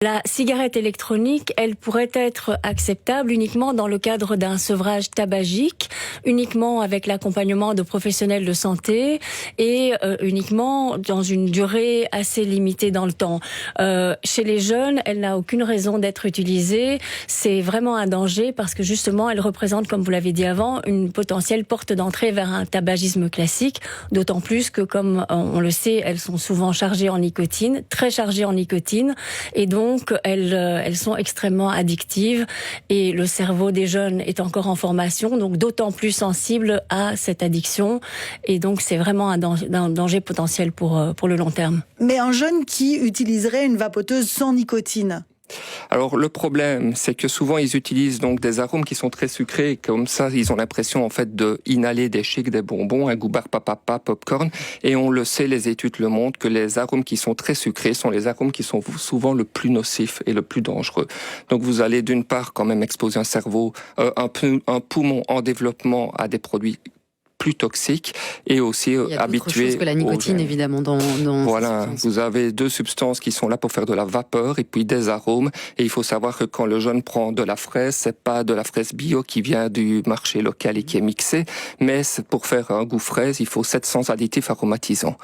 La cigarette électronique, elle pourrait être acceptable uniquement dans le cadre d'un sevrage tabagique, uniquement avec l'accompagnement de professionnels de santé et uniquement dans une durée assez limitée dans le temps. Chez les jeunes, elle n'a aucune raison d'être utilisée. C'est vraiment un danger parce que justement, elle représente, comme vous l'avez dit avant, une potentielle porte d'entrée vers un tabagisme classique, d'autant plus que, comme on le sait, elles sont souvent chargées en nicotine, très chargées en nicotine, et donc elles sont extrêmement addictives et le cerveau des jeunes est encore en formation, donc d'autant plus sensible à cette addiction, et donc c'est vraiment un danger potentiel pour le long terme. Mais un jeune qui utiliserait une vapoteuse sans nicotine? Alors le problème, c'est que souvent ils utilisent donc des arômes qui sont très sucrés, comme ça ils ont l'impression en fait de inhaler des chics, des bonbons, un goût barpapapa, popcorn, et on le sait, les études le montrent, que les arômes qui sont très sucrés sont les arômes qui sont souvent le plus nocifs et le plus dangereux. Donc vous allez d'une part quand même exposer un cerveau, un poumon en développement à des produits plus toxiques et aussi habitués. Il y a d'autres choses que la nicotine, évidemment, dans voilà, vous avez deux substances qui sont là pour faire de la vapeur et puis des arômes. Et il faut savoir que quand le jeune prend de la fraise, c'est pas de la fraise bio qui vient du marché local et qui est mixée, mais pour faire un goût fraise, il faut 700 additifs aromatisants.